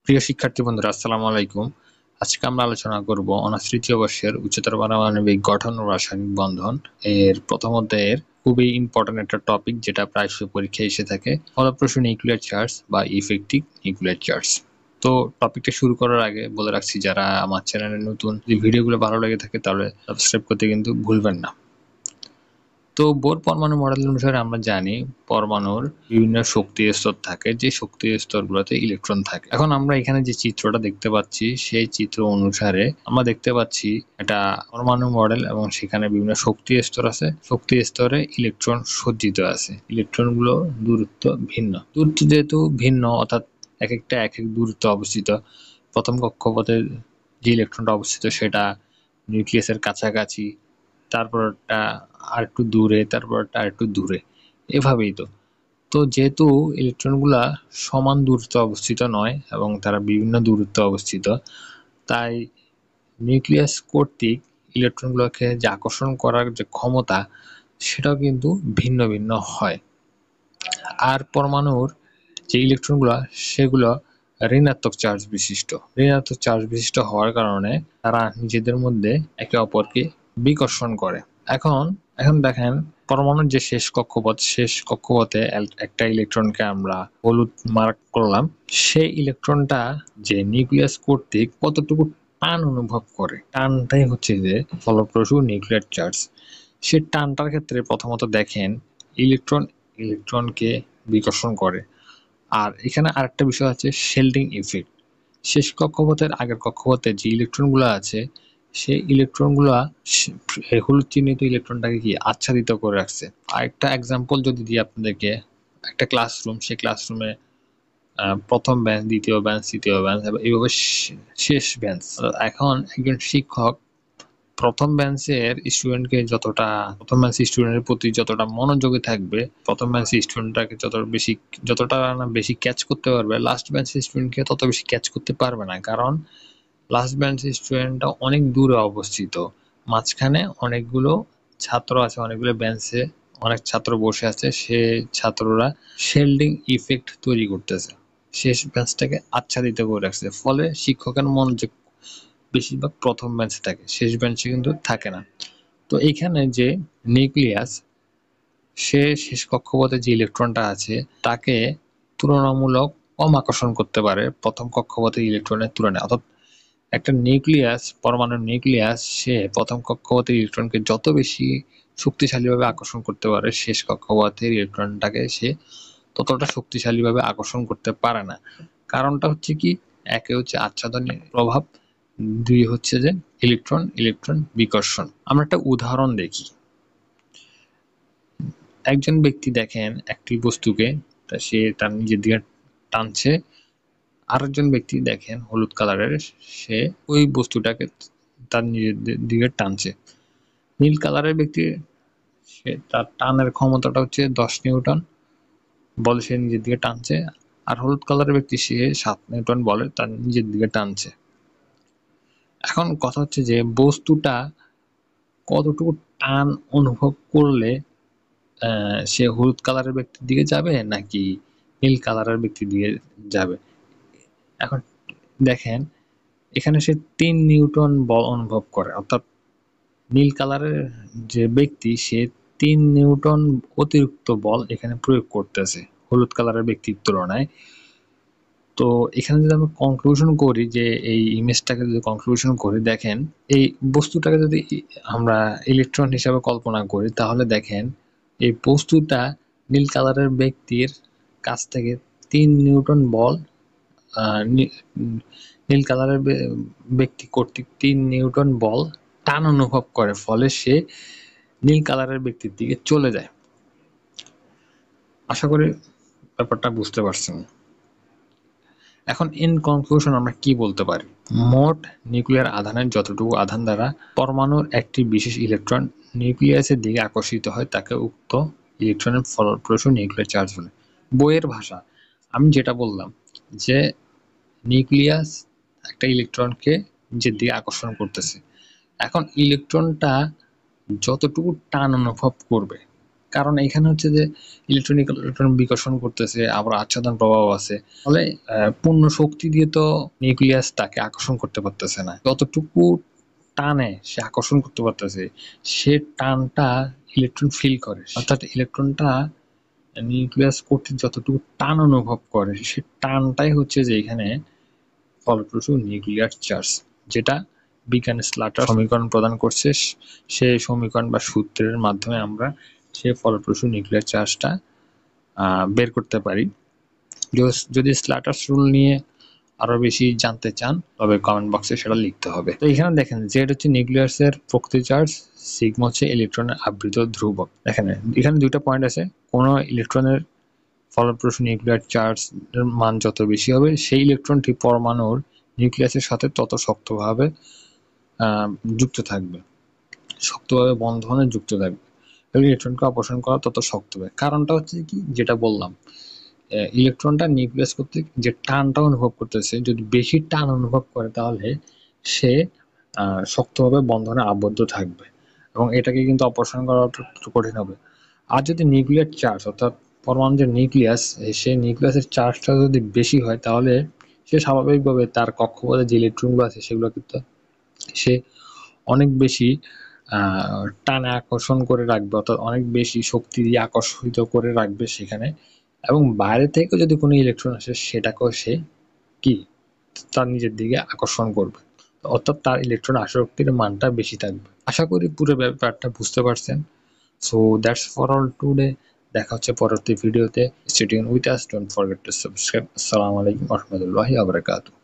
প্রিয় শিক্ষার্থী বন্ধুরা, আসসালামু আলাইকুম। আজকে আমরা আলোচনা করব অনার্স তৃতীয় বর্ষের উচ্চতর পারমাণবিক গঠন ও রাসায়নিক বন্ধন এর প্রথম অধ্যায়ের খুবই ইম্পর্টেন্ট একটা টপিক, যেটা প্রায়শই পরীক্ষায় এসে থাকে, ফলপ্রসূ নিউক্লিয়ার চার্জ বা ইফেক্টিভ নিউক্লিয়ার চার্জ। তো টপিকটা শুরু করার আগে বলে রাখছি, যারা আমার চ্যানেলে নতুন, যদি ভিডিওগুলো ভালো লেগে থাকে তাহলে সাবস্ক্রাইব করতে কিন্তু ভুলবেন না। তো বোর পরমাণু মডেল অনুসারে আমরা জানি পরমাণুর বিভিন্ন শক্তি স্তর থাকে, যে শক্তি স্তরগুলোতে ইলেকট্রন থাকে। এখন আমরা এখানে যে চিত্রটা দেখতে পাচ্ছি, সেই চিত্র অনুসারে আমরা দেখতে পাচ্ছি এটা পরমাণু মডেল, এবং সেখানে বিভিন্ন শক্তি স্তর আছে। শক্তি স্তরে ইলেকট্রন সজ্জিত আছে। ইলেকট্রনগুলো দূরত্ব ভিন্ন, দূরত্ব যেহেতু ভিন্ন, অর্থাৎ এক একটা এক এক দূরত্ব অবস্থিত। প্রথম কক্ষপথে যে ইলেকট্রনটা অবস্থিত সেটা নিউক্লিয়াসের কাছাকাছি, তারপরটা আর একটু দূরে, তারপরটা আর একটু দূরে, এভাবেই। তো তো যেহেতু ইলেকট্রনগুলা সমান দূরত্বে অবস্থিত নয় এবং তারা বিভিন্ন দূরত্বে অবস্থিত, তাই নিউক্লিয়াস কর্তৃক ইলেকট্রনগুলোকে যে আকর্ষণ করার যে ক্ষমতা, সেটাও কিন্তু ভিন্ন ভিন্ন হয়। আর পরমাণুর যে ইলেকট্রনগুলো, সেগুলো ঋণাত্মক চার্জ বিশিষ্ট। ঋণাত্মক চার্জ বিশিষ্ট হওয়ার কারণে তারা নিজেদের মধ্যে একে অপরকে বিকর্ষণ করে। এখন এখন দেখেন, পরমাণুর যে শেষ কক্ষপথে একটা ইলেকট্রনকে আমরা হলুদ মার্ক করলাম। সেই ইলেকট্রনটা যে নিউক্লিয়াস কর্তৃক কতটুকু টান অনুভব করে, টানটাই হচ্ছে যে ফলপ্রসূ নিউক্লিয়ার চার্জ। সে টানটার ক্ষেত্রে প্রথমত দেখেন, ইলেকট্রনকে বিকর্ষণ করে। আর এখানে আরেকটা বিষয় আছে, শেল্ডিং ইফেক্ট। শেষ কক্ষপথের আগের কক্ষপথে যে ইলেকট্রনগুলো আছে, সেই ইলেকট্রনগুলো হলুদ চিহ্নিত ইলেকট্রনটাকে কি আচ্ছাদিত করে রাখছে। আরেকটা এক্সাম্পল যদি দিই আপনাদেরকে, একটা ক্লাসরুম, সেই ক্লাসরুমে প্রথম বেঞ্চ, দ্বিতীয় বেঞ্চ, তৃতীয় বেঞ্চ, এইভাবে শেষ বেঞ্চ। এখন একজন শিক্ষক প্রথম বেঞ্চের স্টুডেন্টের প্রতি যতটা মনোযোগী থাকবে, প্রথম বেঞ্চের স্টুডেন্টটাকে যতটা না বেশি ক্যাচ করতে পারবে, লাস্ট বেঞ্চের স্টুডেন্টকে তত বেশি ক্যাচ করতে পারবে না। কারণ লাস্ট বেঞ্চের স্টুডেন্টটা অনেক দূরে অবস্থিত, মাঝখানে অনেকগুলো ছাত্র আছে, অনেকগুলো বেঞ্চে অনেক ছাত্র বসে আছে। সে ছাত্ররা শেল্ডিং ইফেক্ট তৈরি করতেছে, শেষ বেঞ্চটাকে আচ্ছাদিত করে রাখছে। ফলে শিক্ষকের মনোযোগ বেশিরভাগ প্রথম বেঞ্চে থাকে, শেষ বেঞ্চে কিন্তু থাকে না। তো এইখানে যে নিউক্লিয়াস, সে শেষ কক্ষপথে যে ইলেকট্রনটা আছে তাকে তুলনামূলক কম আকর্ষণ করতে পারে প্রথম কক্ষপথের ইলেকট্রনের তুলনায়। অর্থাৎ একটা নিউক্লিয়াস, পরমাণুর নিউক্লিয়াস, সে প্রথম কক্ষপথের ইলেকট্রনকে যত বেশি শক্তিশালীভাবে আকর্ষণ করতে পারে, শেষ কক্ষপথের ইলেকট্রনটাকে সে ততটা শক্তিশালীভাবে আকর্ষণ করতে পারে না। কারণটা হচ্ছে কি, একে হচ্ছে আচ্ছাদনের প্রভাব, দুই হচ্ছে যে ইলেকট্রন ইলেকট্রন বিকর্ষণ। আমরা একটা উদাহরণ দেখি। একজন ব্যক্তি দেখেন একটি বস্তুকে, সে তার নিজের দিকে টানছে। আরেকজন ব্যক্তি দেখেন হলুদ কালারের, সে ওই বস্তুটাকে তার নিজের দিকে টানছে। নীল কালারের ব্যক্তি, সে তার টানের ক্ষমতাটা হচ্ছে 10 নিউটন, বলে সে নিজের দিকে টানছে। আর হলুদ কালারের ব্যক্তি, সে 7 নিউটন বলে তার নিজের দিকে টানছে। এখন কথা হচ্ছে যে বস্তুটা কতটুকু টান অনুভব করলে সে হলুদ কালারের ব্যক্তির দিকে যাবে নাকি নীল কালারের ব্যক্তির দিকে যাবে। এখন দেখেন, এখানে সে 3 নিউটন বল অনুভব করে, অর্থাৎ নীল কালারের যে ব্যক্তি, সে 3 নিউটন অতিরিক্ত বল এখানে প্রয়োগ করতেছে হলুদ কালারের ব্যক্তির তুলনায়। তো এখানে যদি আমরা কনক্লুশন করি, যে এই ইমেজটাকে যদি কনক্লুশন করি, দেখেন এই বস্তুটাকে যদি আমরা ইলেকট্রন হিসাবে কল্পনা করি, তাহলে দেখেন এই বস্তুটা নীল কালারের ব্যক্তির কাছ থেকে 3 নিউটন বল, নীল কালারের ব্যক্তি কর্তৃক 3 নিউটন বল টান অনুভব করে, ফলে সে নীল কালারের ব্যক্তির দিকে চলে যায়। আশা করি ব্যাপারটা বুঝতে পারছেন। এখন ইন কনক্লুশন আমরা কি বলতে পারি, মোট নিউক্লিয়ার আধানের যতটুকু আধান দ্বারা পরমাণুর একটি বিশেষ ইলেকট্রন নিউক্লিয়াসের দিকে আকর্ষিত হয়, তাকে উক্ত ইলেকট্রনের ফলপ্রসূ নিউক্লিয়ার চার্জ বলে। বইয়ের ভাষা আমি যেটা বললাম, যে নিউক্লিয়াস একটা ইলেকট্রনকে নিজের দিকে আকর্ষণ করতেছে। এখন ইলেকট্রনটা যতটুকু টান অনুভব করবে, কারণ এখানে হচ্ছে যে ইলেকট্রন বিকর্ষণ করতেছে, আবার আচ্ছাদন প্রভাব আছে। ফলে পূর্ণ শক্তি দিয়ে তো নিউক্লিয়াস তাকে আকর্ষণ করতে পারতেছে না। যতটুকু টানে সে আকর্ষণ করতে পারতেছে, সে টানটা ইলেকট্রন ফিল করে, অর্থাৎ ইলেকট্রনটা নিউক্লিয়াস কর্তৃক যতটুকু টান অনুভব করে, সে টানটাই হচ্ছে যে এখানে ফলপ্রসূ নিউক্লিয়ার চার্জ, যেটা বিজ্ঞানী স্ল্যাটার সমীকরণ প্রদান করছে। সেই সমীকরণ বা সূত্রের মাধ্যমে আমরা সেই ফলপ্রসূ নিউক্লিয়ার চার্জটা বের করতে পারি। যদি স্ল্যাটার্স রুল নিয়ে আরো বেশি জানতে চান তবে কমেন্ট বক্সে সেটা লিখতে হবে। তো এখানে দেখেন জেড হচ্ছে নিউক্লিয়াসের প্রকৃত চার্জ, সিগমা হচ্ছে ইলেকট্রনের আবৃত ধ্রুবক। দেখেন এখানে দুইটা পয়েন্ট আছে, কোনো ইলেকট্রনের ফলপ্রসূ নিউক্লিয়ার চার্জ এর মান যত বেশি হবে, সেই ইলেকট্রনটি পরমাণুর নিউক্লিয়াসের সাথে তত শক্তভাবে যুক্ত থাকবে, শক্তভাবে বন্ধনে যুক্ত থাকবে, ইলেকট্রনকে অপসারণ করা তত শক্ত হবে। কারণটা হচ্ছে কি, যেটা বললাম, ইলেকট্রনটা নিউক্লিয়াস কর্তৃক যে টানটা অনুভব করতেছে, যদি বেশি টান অনুভব করে তাহলে সে শক্তভাবে বন্ধনে আবদ্ধ থাকবে এবং এটাকে কিন্তু অপসারণ করা একটু কঠিন হবে। আর যদি নিউক্লিয়ার চার্জ, অর্থাৎ পরমাণু যে নিউক্লিয়াস, সেই নিউক্লিয়াসের চার্জটা যদি বেশি হয় তাহলে সে স্বাভাবিকভাবে তার কক্ষপথে যে ইলেকট্রনগুলো আছে সেগুলো কিন্তু সে অনেক বেশি টানে আকর্ষণ করে রাখবে, অর্থাৎ অনেক বেশি শক্তি দিয়ে আকর্ষিত করে রাখবে সেখানে, এবং বাইরে থেকে যদি কোনো ইলেকট্রন আসে সেটাকেও সে কি তার নিজের দিকে আকর্ষণ করবে, অর্থাৎ তার ইলেকট্রন আসক্তির মানটা বেশি থাকবে। আশা করি পুরো ব্যাপারটা বুঝতে পারছেন। So that's for all today. দেখা হচ্ছে পরবর্তী ভিডিওতে। Stay tune with us, don't forget to subscribe. আসসালামু আলাইকুম ওয়া রাহমাতুল্লাহি ওয়া বারাকাতুহু।